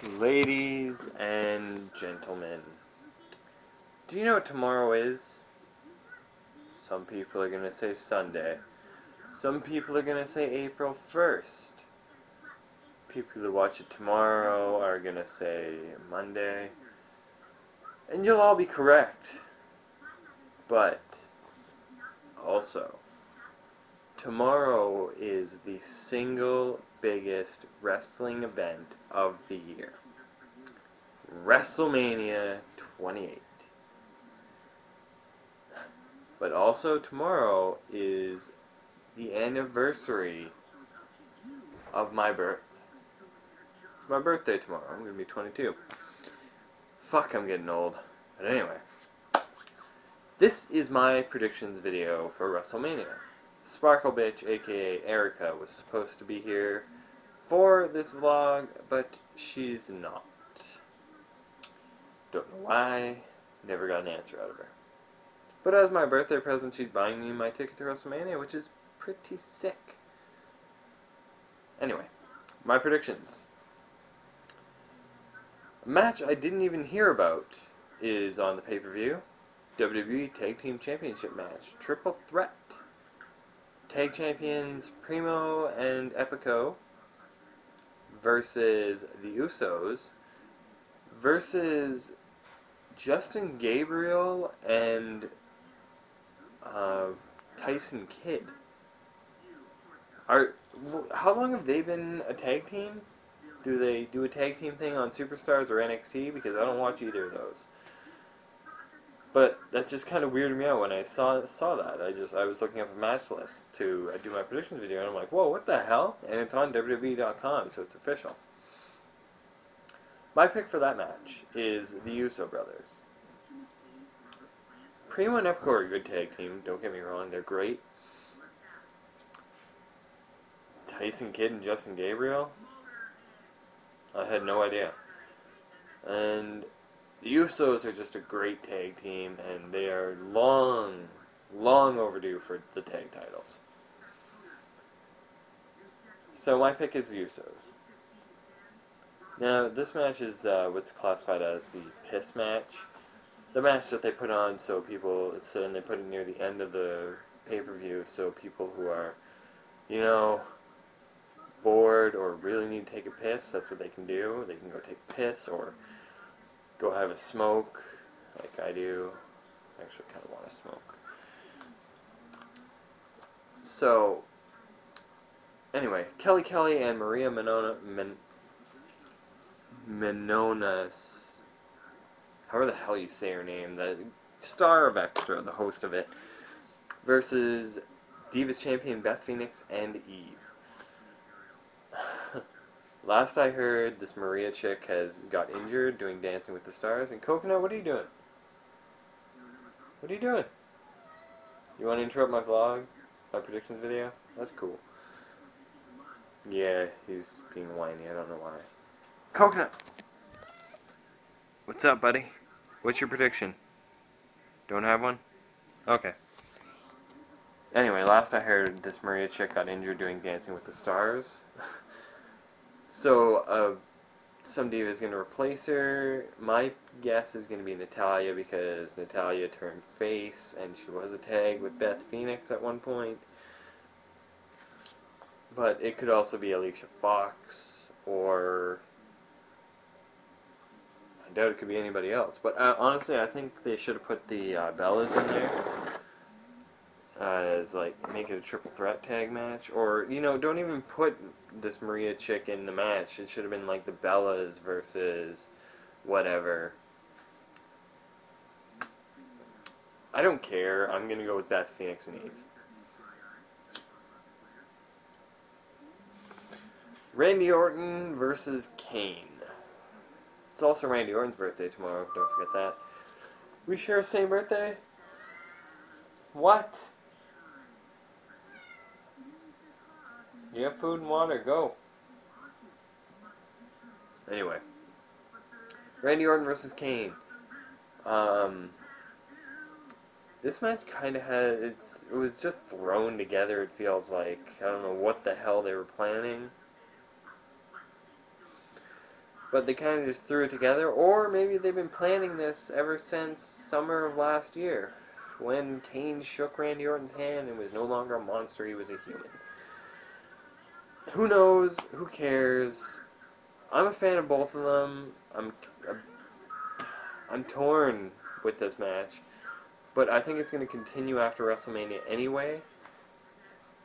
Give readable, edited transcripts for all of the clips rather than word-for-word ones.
Ladies and gentlemen, do you know what tomorrow is? Some people are going to say Sunday. Some people are going to say April 1st. People who watch it tomorrow are going to say Monday. And you'll all be correct. But, also, tomorrow is the single biggest wrestling event of the year. Wrestlemania XXVIII. But also tomorrow is the anniversary of my birth. It's my birthday tomorrow. I'm going to be 22. Fuck, I'm getting old. But anyway. This is my predictions video for WrestleMania. Sparkle Bitch, aka Erica, was supposed to be here for this vlog, but she's not. Don't know why. Never got an answer out of her. But as my birthday present, she's buying me my ticket to WrestleMania, which is pretty sick. Anyway, my predictions. A match I didn't even hear about is on the pay-per-view. WWE Tag Team Championship match. Triple Threat. Tag Champions Primo and Epico versus the Usos versus Justin Gabriel and Tyson Kidd. How long have they been a tag team? Do they do a tag team thing on Superstars or NXT? Because I don't watch either of those. But that just kind of weirded me out when I saw that. I was looking up a match list to do my predictions video, and I'm like, whoa, what the hell? And it's on WWE.com, so it's official. My pick for that match is the Uso brothers. Primo and Epico are a good tag team, don't get me wrong, they're great. Tyson Kidd and Justin Gabriel? I had no idea. And the Usos are just a great tag team, and they are long overdue for the tag titles. So my pick is the Usos. Now, this match is what's classified as the piss match. The match that they put on and they put it near the end of the pay-per-view, so people who are, bored or really need to take a piss, that's what they can do. They can go take a piss or go have a smoke, like I do. I actually kind of want to smoke. So, anyway, Kelly and Maria Menounos, however the hell you say her name, the star of Extra, the host of it, versus Divas Champion Beth Phoenix and Eve. Last I heard, this Maria chick got injured doing Dancing with the Stars. And Coconut, what are you doing? What are you doing? You want to interrupt my vlog? My predictions video? That's cool. Yeah, he's being whiny. I don't know why. Coconut! What's up, buddy? What's your prediction? Don't have one? Okay. Anyway, last I heard, this Maria chick got injured doing Dancing with the Stars. So, some diva is going to replace her. My guess is going to be Natalya, because Natalya turned face, and she was a tag with Beth Phoenix at one point. But it could also be Alicia Fox, or I doubt it could be anybody else. But honestly, I think they should have put the Bellas in there. As make it a triple threat tag match, or don't even put this Maria chick in the match. It should have been like the Bellas versus whatever. I don't care. I'm gonna go with Beth Phoenix and Eve. Randy Orton versus Kane. It's also Randy Orton's birthday tomorrow. Don't forget that. We share the same birthday? What? You have food and water, go. Anyway. Randy Orton versus Kane. This match kind of it was just thrown together, it feels like. I don't know what the hell they were planning. but they kind of just threw it together, or maybe they've been planning this ever since summer of last year, when Kane shook Randy Orton's hand and was no longer a monster, he was a human. Who knows? Who cares? I'm a fan of both of them. I'm torn with this match, but I think it's going to continue after WrestleMania anyway.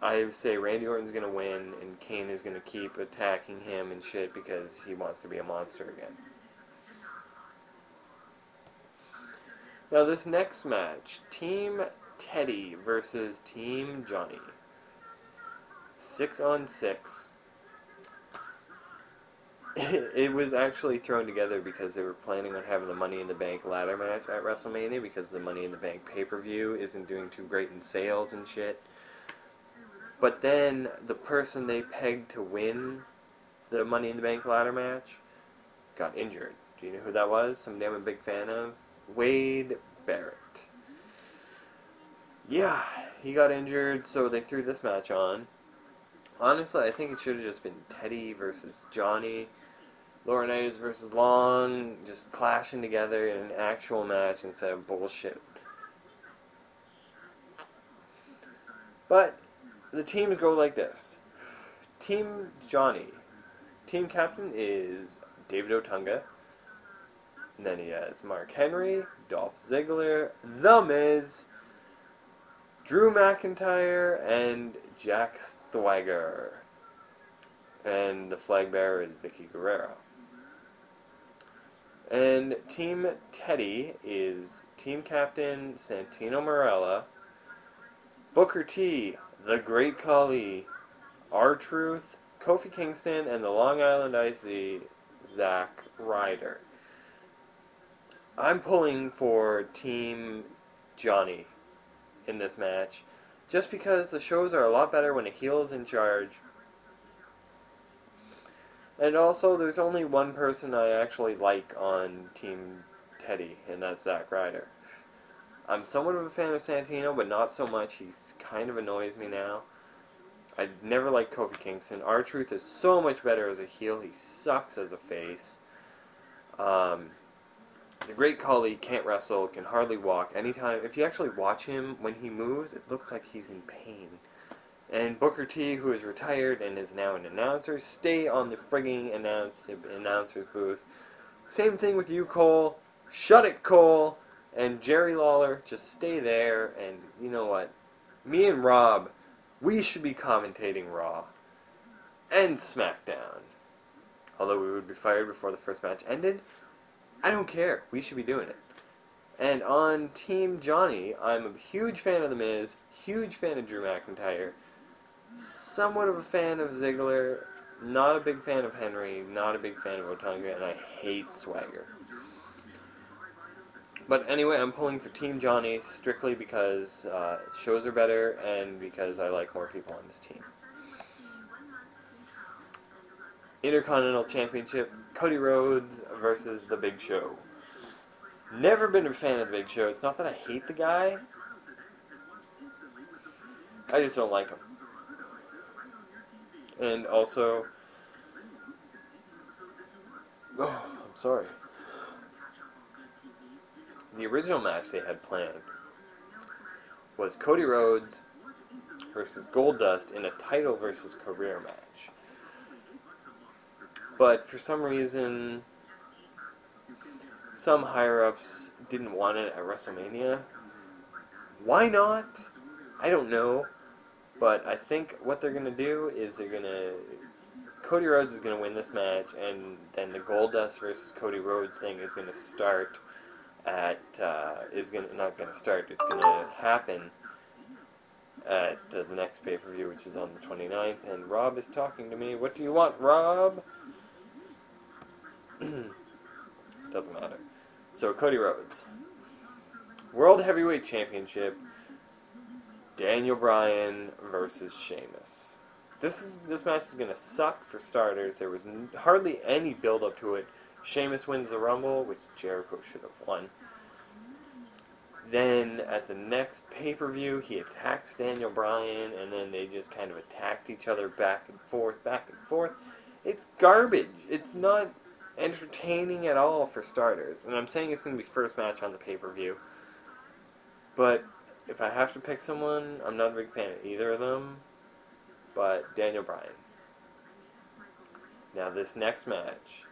I say Randy Orton's going to win, and Kane is going to keep attacking him and shit because he wants to be a monster again. Now this next match, Team Teddy versus Team Johnny. 6-on-6. It was actually thrown together because they were planning on having the Money in the Bank ladder match at WrestleMania because the Money in the Bank pay-per-view isn't doing too great in sales and shit. But then the person they pegged to win the Money in the Bank ladder match got injured. Do you know who that was? Somebody I'm a big fan of? Wade Barrett. Yeah, he got injured, so they threw this match on. Honestly, I think it should have just been Teddy versus Johnny. Laurinaitis versus Long, just clashing together in an actual match instead of bullshit. But the teams go like this. Team Johnny. Team captain is David Otunga. And then he has Mark Henry, Dolph Ziggler, The Miz, Drew McIntyre, and Jack Swagger. And the flag bearer is Vicky Guerrero. And Team Teddy is team captain Santino Marella, Booker T, The Great Khali, R-Truth, Kofi Kingston, and the Long Island IC, Zack Ryder. I'm pulling for Team Johnny in this match, just because the shows are a lot better when a heel is in charge. And also, there's only one person I actually like on Team Teddy, and that's Zack Ryder. I'm somewhat of a fan of Santino, but not so much. He kind of annoys me now. I never liked Kofi Kingston. R-Truth is so much better as a heel. He sucks as a face. The Great Khali can't wrestle, can hardly walk. Anytime, if you actually watch him, when he moves, it looks like he's in pain. And Booker T, who is retired and is now an announcer, stay on the frigging announcer's booth. Same thing with you, Cole. Shut it, Cole. And Jerry Lawler, just stay there. And you know what? Me and Rob, we should be commentating Raw and SmackDown. Although we would be fired before the first match ended, I don't care. We should be doing it. And on Team Johnny, I'm a huge fan of The Miz, huge fan of Drew McIntyre, somewhat of a fan of Ziggler, not a big fan of Henry, not a big fan of Otunga, and I hate Swagger. But anyway, I'm pulling for Team Johnny strictly because shows are better and because I like more people on this team. Intercontinental Championship, Cody Rhodes versus The Big Show. Never been a fan of The Big Show. It's not that I hate the guy. I just don't like him. And also... Oh, I'm sorry. The original match they had planned was Cody Rhodes versus Goldust in a title versus career match. But for some reason, some higher-ups didn't want it at WrestleMania. Why not? I don't know. But I think what they're going to do is Cody Rhodes is going to win this match, and then the Goldust versus Cody Rhodes thing is going to start it's going to happen at the next pay-per-view, which is on the 29th, and Rob is talking to me. What do you want, Rob? Doesn't matter. So, Cody Rhodes. World Heavyweight Championship, Daniel Bryan versus Sheamus. This match is going to suck for starters. There was hardly any build-up to it. Sheamus wins the Rumble, which Jericho should have won. Then, at the next pay-per-view, he attacks Daniel Bryan, and then they just kind of attacked each other back and forth, back and forth. It's garbage. It's not entertaining at all for starters. And I'm saying it's going to be first match on the pay-per-view. But if I have to pick someone, I'm not a big fan of either of them, but Daniel Bryan. Now this next match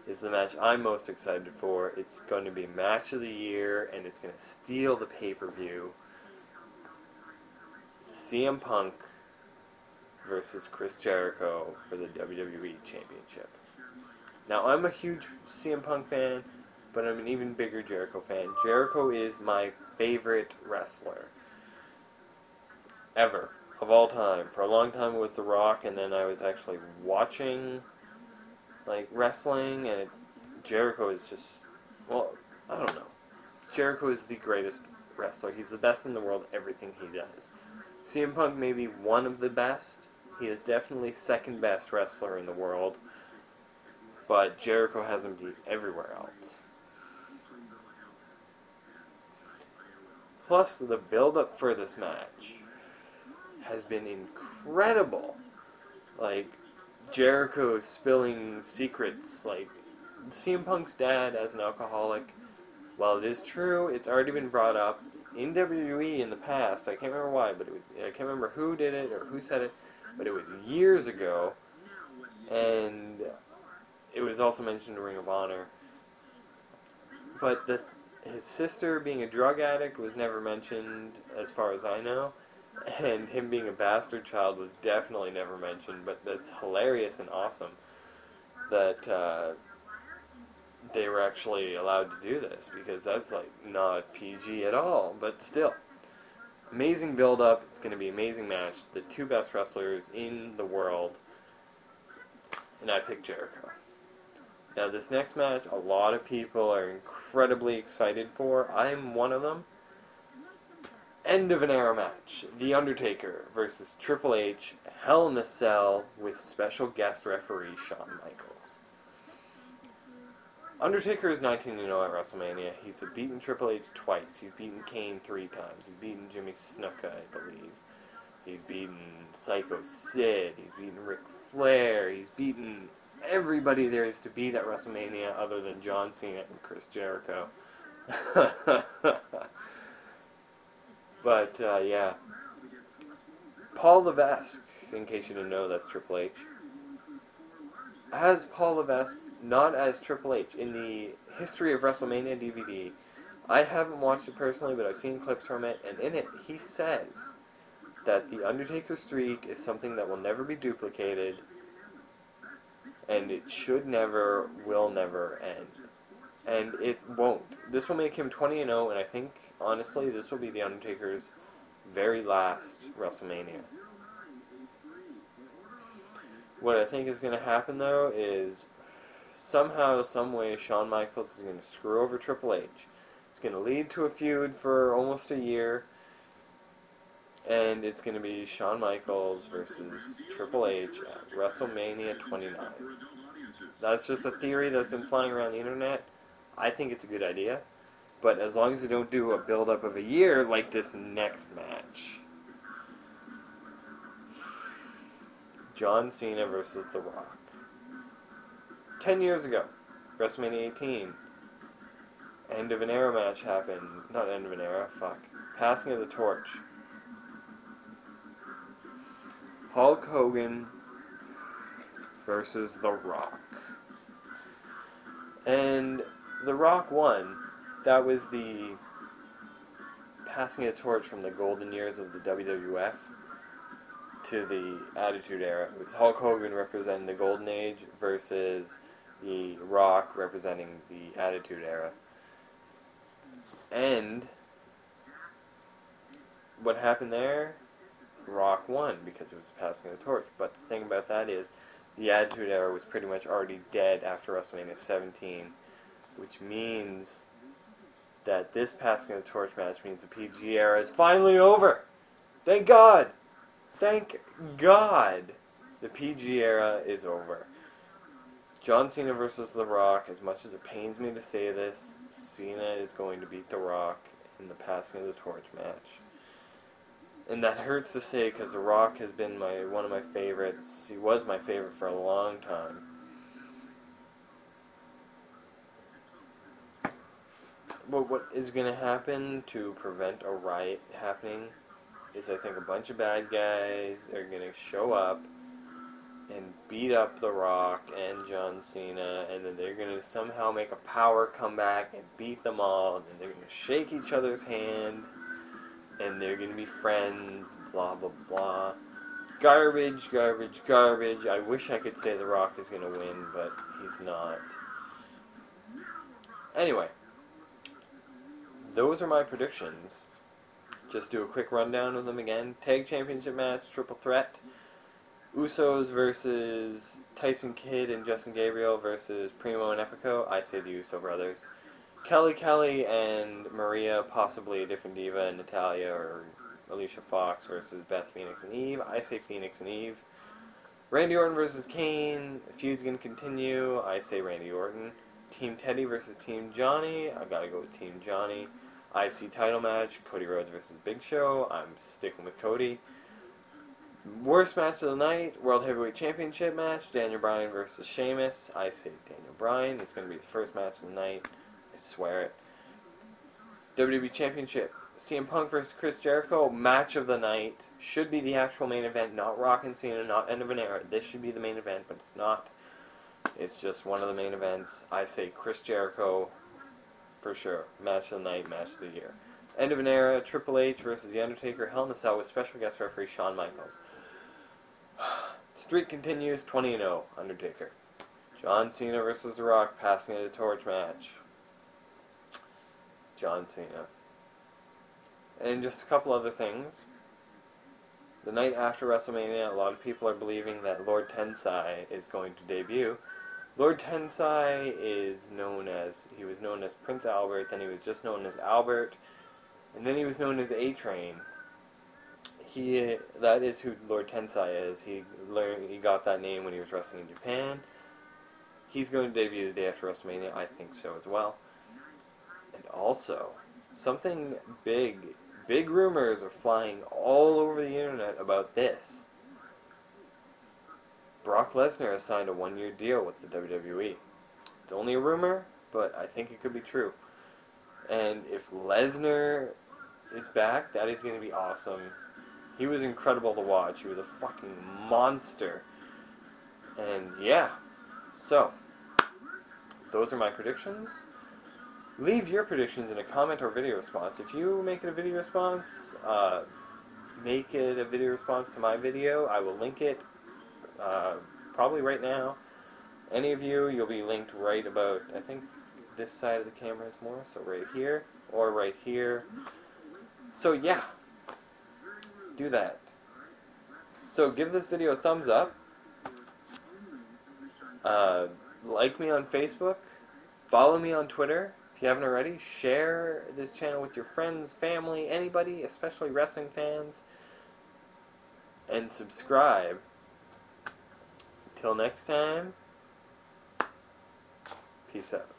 is the match I'm most excited for. It's going to be match of the year, and it's going to steal the pay-per-view. CM Punk versus Chris Jericho for the WWE Championship. Now, I'm a huge CM Punk fan, but I'm an even bigger Jericho fan. Jericho is my favorite wrestler ever, of all time. For a long time it was The Rock, and then I was actually watching wrestling, and Jericho is just, well, I don't know. Jericho is the greatest wrestler. He's the best in the world at everything he does. CM Punk may be one of the best. He is definitely second best wrestler in the world, but Jericho has him beat everywhere else. Plus, the build-up for this match has been incredible. Like, Jericho spilling secrets, like, CM Punk's dad as an alcoholic. While it is true, it's already been brought up in WWE in the past. I can't remember why, but I can't remember who did it or who said it, but it was years ago, and it was also mentioned in Ring of Honor. But his sister being a drug addict was never mentioned, as far as I know, and him being a bastard child was definitely never mentioned. But that's hilarious and awesome that they were actually allowed to do this, because that's like not PG at all. But still, amazing build-up. It's going to be an amazing match. The two best wrestlers in the world, and I picked Jericho. Now this next match, a lot of people are incredibly excited for. I'm one of them. End of an era match. The Undertaker versus Triple H, Hell in a Cell, with special guest referee Shawn Michaels. Undertaker is 19-0 at WrestleMania. He's beaten Triple H twice. He's beaten Kane 3 times. He's beaten Jimmy Snuka, I believe. He's beaten Psycho Sid. He's beaten Ric Flair. He's beaten everybody there is to beat at WrestleMania other than John Cena and Chris Jericho. But, yeah. Paul Levesque, in case you didn't know, that's Triple H. As Paul Levesque, not as Triple H. In the History of WrestleMania DVD, I haven't watched it personally, but I've seen clips from it, and in it, he says that the Undertaker streak is something that will never be duplicated, and it should never, will never end. And it won't. This will make him 20-0, and I think, honestly, this will be The Undertaker's very last WrestleMania. What I think is going to happen, though, is somehow, someway, Shawn Michaels is going to screw over Triple H. It's going to lead to a feud for almost a year, and it's going to be Shawn Michaels versus Triple H at WrestleMania 29. That's just a theory that's been flying around the internet. I think it's a good idea, but as long as they don't do a build-up of a year like this next match. John Cena versus The Rock. 10 years ago, WrestleMania 18, end of an era match happened. Not end of an era, passing of the torch. Hulk Hogan versus The Rock. And The Rock won. That was the passing of the torch from the golden years of the WWF to the Attitude Era. It was Hulk Hogan representing the golden age versus The Rock representing the Attitude Era. And what happened there? Rock won because it was passing of the torch. But the thing about that is, the Attitude Era was pretty much already dead after WrestleMania 17, which means that this passing of the torch match means the PG era is finally over. Thank God! Thank God! The PG era is over. John Cena versus The Rock. As much as it pains me to say this, Cena is going to beat The Rock in the passing of the torch match. And that hurts to say because The Rock has been one of my favorites. He was my favorite for a long time. what is going to happen to prevent a riot happening is I think a bunch of bad guys are going to show up and beat up The Rock and John Cena, and then they're going to somehow make a power comeback and beat them all, and they're going to shake each other's hand, and they're going to be friends, blah, blah, blah. Garbage, garbage, garbage. I wish I could say The Rock is going to win, but he's not. Anyway, those are my predictions. Just do a quick rundown of them again. Tag Championship match, triple threat. Usos versus Tyson Kidd and Justin Gabriel versus Primo and Epico. I say the Uso brothers. Kelly and Maria, possibly a different diva, and Natalya or Alicia Fox versus Beth Phoenix and Eve. I say Phoenix and Eve. Randy Orton versus Kane. Feud's gonna continue. I say Randy Orton. Team Teddy versus Team Johnny. I gotta go with Team Johnny. IC title match. Cody Rhodes versus Big Show. I'm sticking with Cody. Worst match of the night, World Heavyweight Championship match, Daniel Bryan versus Sheamus. I say Daniel Bryan. It's going to be the first match of the night. I swear it. WWE Championship, CM Punk versus Chris Jericho. Match of the night. Should be the actual main event, not Rock and Cena, not End of an Era. This should be the main event, but it's not. It's just one of the main events. I say Chris Jericho for sure. Match of the night, match of the year. End of an Era, Triple H versus The Undertaker. Hell in a Cell with special guest referee Shawn Michaels. Streak continues, 20-0, Undertaker. John Cena versus The Rock, passing of the torch match. John Cena. And just a couple other things. The night after WrestleMania, a lot of people are believing that Lord Tensai is going to debut. Lord Tensai he was known as Prince Albert, then he was just known as Albert, and then he was known as A-Train. That is who Lord Tensai is. He got that name when he was wrestling in Japan. He's going to debut the day after WrestleMania. I think so as well. And also, something big rumors are flying all over the internet about this. Brock Lesnar has signed a 1-year deal with the WWE. It's only a rumor, but I think it could be true. And if Lesnar is back, that is going to be awesome. He was incredible to watch. He was a fucking monster. And yeah, so those are my predictions. Leave your predictions in a comment or video response. If you make it a video response, make it a video response to my video. I will link it probably right now. Any of you, you'll be linked right about, I think this side of the camera is more, so right here or right here. So yeah, do that. So give this video a thumbs up. Like me on Facebook. Follow me on Twitter if you haven't already. Share this channel with your friends, family, anybody, especially wrestling fans. And subscribe. Till next time, peace out.